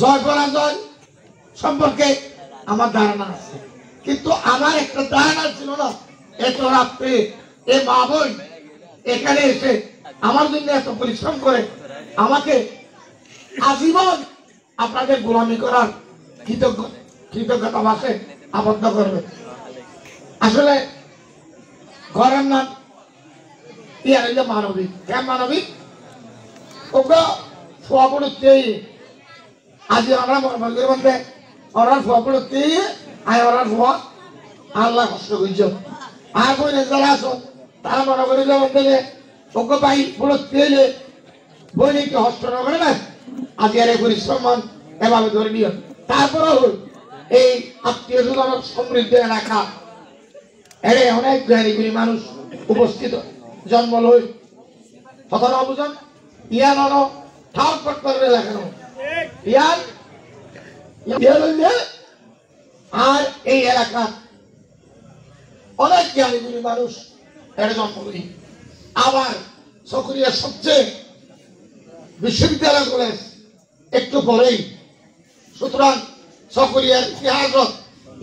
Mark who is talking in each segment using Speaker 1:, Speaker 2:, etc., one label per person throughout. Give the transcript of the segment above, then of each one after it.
Speaker 1: জয় পরাজয় সম্পর্কে আমার ধারণা আছে, কিন্তু আমার একটা ধারণা ছিল না এত রাত্রে এ মা বোন এখানে এসে আমার জন্য এত পরিশ্রম করে আমাকে আজীবন আপনাদের গোলামি করার কৃতজ্ঞতা ভাষে আবদ্ধ করবে। আসলে ঘরের নাম ইয়ার হইলে মানবিক, কেন মানবিক? ওকে ফুয়াপুরতে আজ আমরা মন্দির মধ্যে ওরার ফুয়াপুরতে আয় ওরার ফুয়া আল্লাহ কষ্ট করছ আর বই যারা আসো তারা মনে করি যে মধ্যে ওকে পাই পুরোতে বই একটু হস্ত করে না আজ আর পরিশ্রম এভাবে ধরে নিও। তারপরেও এই আত্মীয় স্বজন সমৃদ্ধ এলাকা এরে অনেক জ্ঞানীগুলি মানুষ উপস্থিত জন্ম লই কথা বুঝন ইয়ান হলো ঠাউর পট করে লেখানো ইয়ান আর এই এলাকা অনেক জ্ঞানীগুলি মানুষ এর জন্ম করি। আবার চকরিয়ার সবচেয়ে বিশ্ববিদ্যালয় কলেজ একটু পরেই, সুতরাং চকরিয়ার ইতিহাসত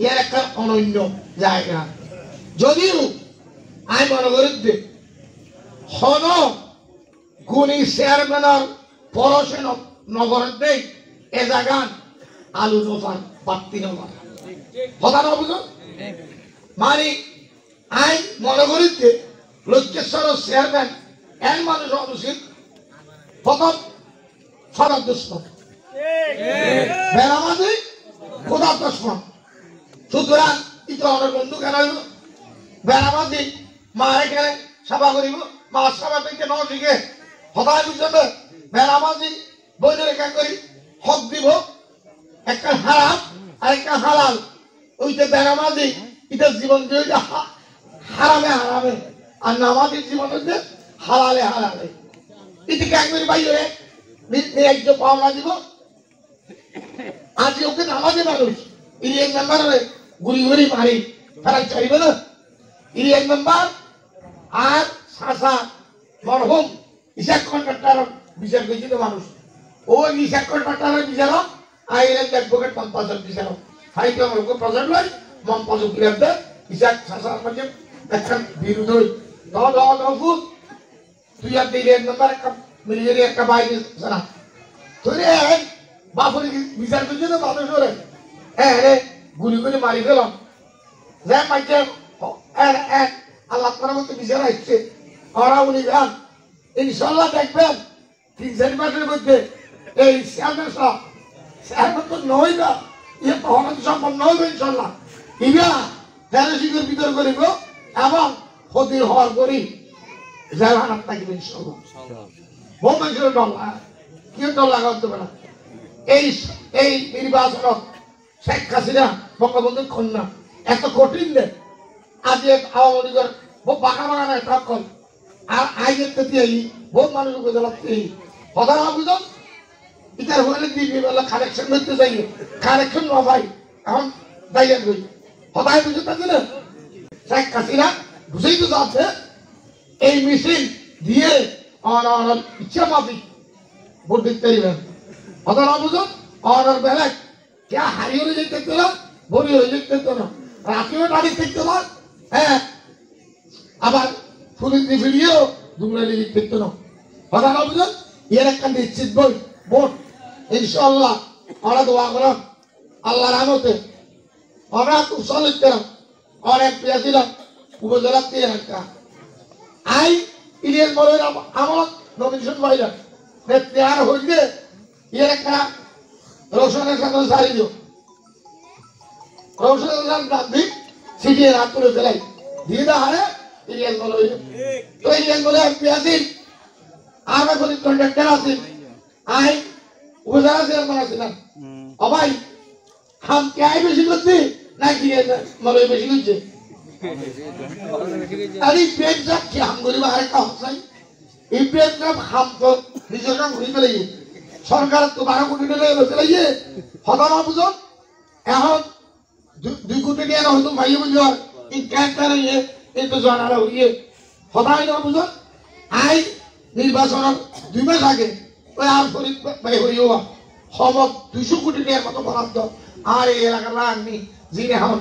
Speaker 1: ইয়ার একটা অনন্য জায়গা। যদিও আমি মনে করি যে হন গুণী চেয়ারম্যানের পরশে নগরের দেই এ জায়গান আলু নফার বাত্তি নফার কথা না বুঝুন মানে আই মনে করি যে লক্ষ্যেশ্বর চেয়ারম্যান এর মানুষ অনুচিত প্রথম সদর দুশ্মন বেড়ামাদি খোদার দুশ্মন। সুতরাং ইতো আমার বন্ধু কেন হইব বেড়ামাদি মা এখানে সেবা করিব মা সেবা থেকে ন শিখে হতায় বুঝবে বেড়ামাদি বইনের একা করি হক দিব একটা হারাম আর একটা হালাল ওইটা বেড়ামাদি ইটার জীবন দিয়ে হারামে হারামে আর নামাজির জীবন হচ্ছে হালালে হালালে এদিকে একবারে বাইরে একজন পাওনা দিব আজ ওকে নামাজে মানুষ ইলিয়ান মেম্বার গুড়ি গুড়ি মারি তারা চাইবে না ইলিয়ান মেম্বার আর শাসা মরহুম ইসাক কন্ট্রাক্টর বিচার করেছিল মানুষ ও ইসাক কন্ট্রাক্টরের বিচারক আইলেন অ্যাডভোকেট মমতাজের বিচারক হাইকে আমার প্রজেক্ট লয় মমতাজ উকিলের দে ইসাক শাসার মধ্যে একটা বিরোধ হই ফুল তুই আর ইলিয়ান মেম্বার একটা মিলিয়ে একটা বাইরে জানা তুই বাপুরি বিচার করছে না বাপের সরে হ্যাঁ রে গুলি করে মারি ফেলাম যে মাইকে আল্লাহ তার মধ্যে বিচার আসছে ওরা উনি যান ইনশাল্লাহ দেখবেন 3-4 মাসের মধ্যে এই চেয়ারম্যান সব চেয়ারম্যান তো নই না ইয়ে তখন সম্পন্ন হইবে ইনশাল্লাহ ইবা ফেরোশিকের ভিতর করিব এবং ক্ষতির হওয়ার করি জেলহানাত থাকবে ইনশাল্লাহ বহু মানুষের ডর লাগা কেউ ডর লাগা হতে পারে। এই নির্বাচন শেখ হাসিনা বঙ্গবন্ধুর কন্যা এত কঠিন দেয় আজ আওয়ামী লীগের বহু বাঁকা বাগানে ঠক্কর আর আইনের প্রতি বহু মানুষ উপজেলাতে কথা না বুঝুন ইতার হলে দিবি বলে কানেকশন করতে চাই কানেকশন না ভাই এখন দায়ী করি হতায় বুঝতে পারছি না শেখ হাসিনা বুঝেই তো যাচ্ছে এই মিছিল দিয়ে ইচ্ছা মাফিক ভোট দিতে পারবেন কথা না বুঝুন অনার বেলায় কে হারিয়ে হয়ে যেতে না ভরি হয়ে যেতে না রাতেও দাঁড়িয়ে থাকতে না হ্যাঁ আবার ফুলিতে ফিরিয়েও দুমরালি দেখতে না কথা না বুঝুন এর একটা নিশ্চিত বই ভোট ইনশাআল্লাহ আমরা দোয়া করলাম আল্লাহর রহমতে আমরা খুব সলিড পেলাম অনেক প্রিয় ছিলাম উপজেলার দিয়ে একটা আই ইলিয়াস বলের আমার নমিনেশন পাইলাম তৈরি হইলে এর একটা রোশনের সাথে সারি দিও রোশনের গান্ধী সিটিয়ে হাত তুলে ফেলাই দিয়ে দা হারে ইলিয়াস বলে তো ইলিয়াস বলে এমপি আসিল আমরা বলি কন্ডাক্টর আসিল আই উপজেলা চেয়ারম্যান আসিলাম ও ভাই হাম কে আই বেশি করছি নাকি মনে বেশি করছে আরে পেট যা কি হাম করি বাহারে কা হসাই এই পেট যা হাম তো নিজের নাম ঘুরি ফেলাই সরকার তো 12 কোটি টাকা বসে লাইয়ে হতা না বুঝুন এখন 2 কোটি টাকা হয়তো ভাই বুঝো এই ক্যান্টার এই তো জানারা হইয়ে হতাই না বুঝুন আই নির্বাচনের 2 মাস আগে ওই আর ফরিদ ভাই হইও সমত 200 কোটি টাকার মতো বরাদ্দ আর এই এলাকার রাখনি যিনি এখন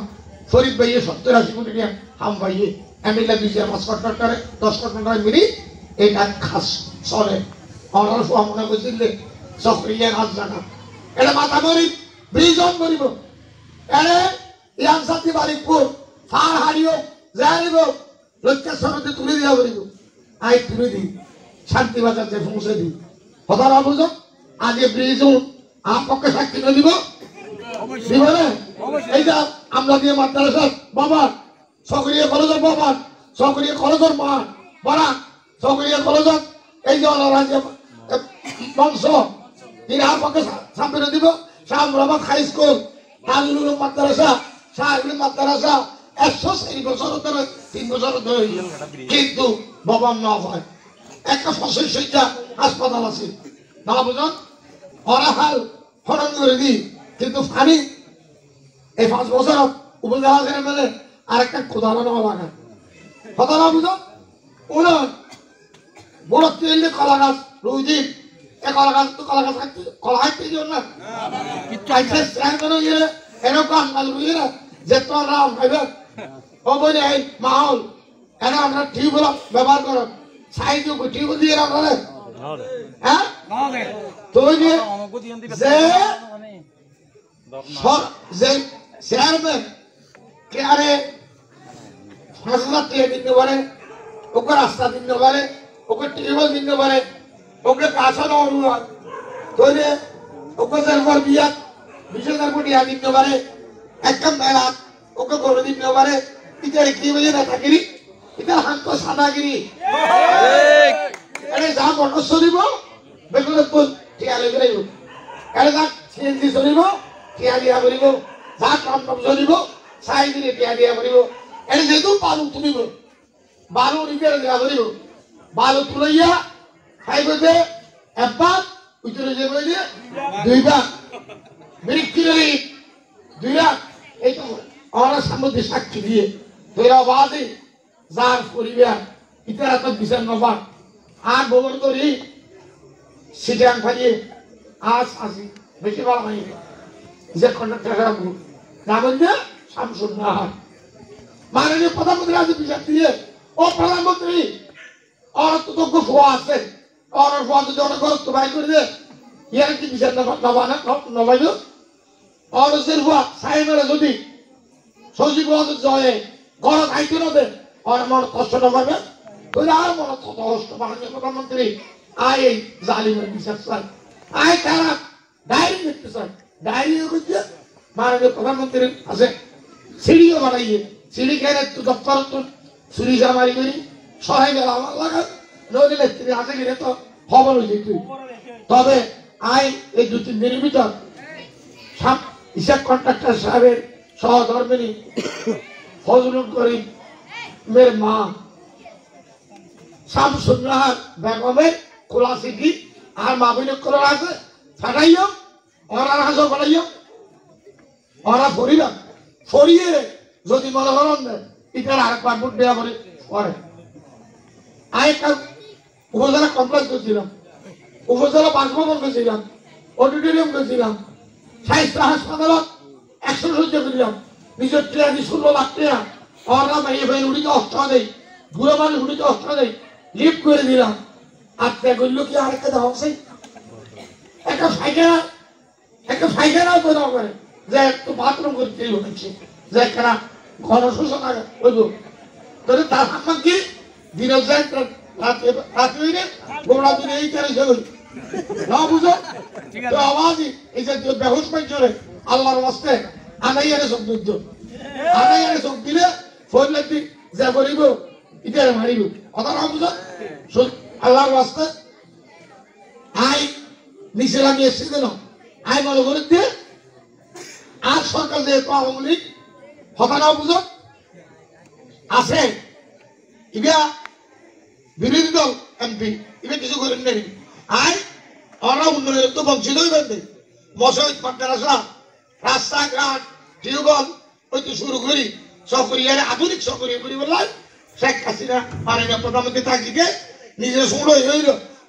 Speaker 1: ফরিদ ভাইয়ে 70-80 কোটি টাকা হাম ভাইয়ে এমএলএ 2-5 কোটি টাকা 10 কোটি টাকা মিলি এটা খাস চলে অনার্স মনে করছিলে চক্রিয়া কাজ জানা এটা মাথা গরিব ব্রিজন করিব এনে ইয়ান সাথী বালিকপুর ফার হারিও যাইব লক্ষ্যেশ্বরতে তুলে দিয়া করিব আই তুলে দিই শান্তি বাজার যে পৌঁছে দিই কথা না বুঝো আজ ব্রিজ আমার পক্ষে সাক্ষী দিব দিব না এইটা আমরা দিয়ে মাদ্রাসা বাবা সকরিয়া কলেজের বাবা সকরিয়া কলেজের মা বড়া সকরিয়া কলেজের এই যে রাজ্য বংশ তিনি আমার পক্ষে সামনে দিব শাহ মুরাবাদ হাই স্কুল তাজুল মাদ্রাসা শাহরুল মাদ্রাসা 100 বছর ধরে 3 বছর ধরে কিন্তু বাবা না হয় একটা ফসল সেইটা হাসপাতাল আছে না বুঝুন ওরা হাল হরণ করে দিই কিন্তু পানি এই 5 বছর উপজেলা চেয়ারম্যানে আরেকটা খোদানো নেওয়া লাগে কথা না বুঝুন ওরা বড় তেলে কলা গাছ রুই দিন এ কলা গাছ তো কলা গাছ কলা হাইতে দিও না চেয়ারম্যান এরকম গাছ রুই না যে তোর রাম ভাইবে ও বলে এই মাহল এরা আমরা টিউবওয়েল ব্যবহার করো সাইডে টিউবওয়েল দিয়ে রাখা হ্যাঁ তো যে চেয়ারম্যান কে আরে 5,000 টাকা দিতে পারে ওকে রাস্তা দিতে পারে ওকে টিউবওয়েল দিতে পারে ওকে কাছানো অনুরোধ তৈরি ওকে সরকার বিয়া 20,000 কোটি দিতে পারে একটা মেলা ওকে করে দিতে পারে ইতারে কি বলে না থাকিরি ইতার হাত তো সাদাগিরি আরে যা মনস দিব বেগুন তো টিয়ালে গেলেই আরে যা সিএনজি চলিব টিয়া দিয়া করিব যা কাম কাম চলিব চাই দিলে টিয়া দিয়া করিব আরে যেহেতু বালু তুলিব বালু রিপেয়ার দিয়া করিব বালু তুলাইয়া খাইবে একবার উইতরে যে বই দিয়ে 2 বার বিক্রি 2 বার এই তো আমরা সামনে সাক্ষী দিয়ে তোরা বাদে যার পরিবার ইতারা তো বিচার নবার আর বলর করি সিটাং ফাইয়ে আজ আসি বেশি ভালো হয় যে কন্ডাক্টর না বলছে শামসুন নাহার মাননীয় প্রধানমন্ত্রী আজ বিচার দিয়ে ও প্রধানমন্ত্রী আর তো তো গোয়া আছে আর গোয়া যদি অনেক গুরুত্ব বাই করে দে ইয়ার কি বিচার নবাইল আর সেরফা সাইমেরা যদি সজীব জয়ে ঘর খাইতে নদে আর মন কষ্ট নবাবে তোর আর মন কষ্ট মাননীয় প্রধানমন্ত্রী আয় এই জালিমের বিচার চাই আয় তারা ডায়েরি দেখতে চাই ডায়েরি করছে মাননীয় প্রধানমন্ত্রীর আছে সিঁড়িও বানাইয়ে সিঁড়ি খেয়ে একটু দপ্তর তো চুরি জামারি করি সহায় গেল আমার লাগা নদীলে তিনি আছে কিনে তো খবর হয়েছে তুই তবে আয় এই 2-3 দিনের ভিতর হিসাব কন্ট্রাক্টর সাহেবের সহধর্মিনী ফজলুল করিম মের মা শামসুন নাহার বেগমের খোলা সিটি আর মাবিনের করার আছে ফাটাইও ওরা হাজো বানাইও ওরা ফরিলাম ফরিয়ে যদি মনে করেন এটার আরেকবার ভোট দেওয়া করে আমি একটা উপজেলা কমপ্লেক্স করছিলাম উপজেলা বাসভবন করছিলাম অডিটোরিয়াম করছিলাম স্বাস্থ্য হাসপাতালত 100 সহ্য করলাম নিজের ট্রেন 16 লাখ টাকা ওরা মাইয়ে ভাই উড়িতে অস্ত্র দেয় বুড়ো মানুষ উড়িতে অস্ত্র দেয় লিফট করে দিলাম আর ত্যাগ করলো কি আরেকটা দেওয়া হচ্ছে একটা ফাইখানাও তো দেওয়া করে যে একটু বাথরুম করতে হচ্ছে যে একটা ঘন শোষণ হইব তোর তার আমার কি দিনের রাতে হইলে গোড়া দিনে এই তারে সেগুলি না বুঝো তো আওয়াজই এই যে বেহুশ পাইছরে আল্লাহর বাস্তে আনাইয়ারে সব দিত আনাইয়ারে সব দিলে ফোন লাগবি যা করিব ইটারে মারিব কথা না বুঝো আল্লাহর বাস্তে আই নিচে লাগিয়ে এসেছি কেন আই মনে করে দিয়ে আর সরকার যেহেতু আওয়ামী লীগ হতানাও বুঝো আছে ইবা বিরোধী দল এমপি ইবা কিছু করেন নাই আই ওরা উন্নয়নের তো বঞ্চিত হইবেন নেই মশাই মাদ্রাসা রাস্তাঘাট টিউবওয়েল হইতে শুরু করি সকরিয়ারে আধুনিক সকরিয়া করি বললাম শেখ হাসিনা মাননীয় প্রধানমন্ত্রী থাকিকে নিজের সুড় হইল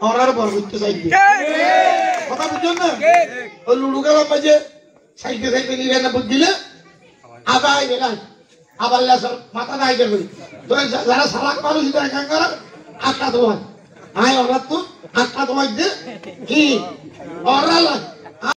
Speaker 1: আমরা বড় করতে চাইবে কথা বুঝছেন না ওই লুডু খেলার মাঝে সাইডে সাইডে নিয়ে না বুঝলে আবার গেলাম আবার মাথা নাই করি তো যারা সালাক মানুষ এখানকার আটটা তোমার আয় ওরা তো আটটা তোমার কি ওরা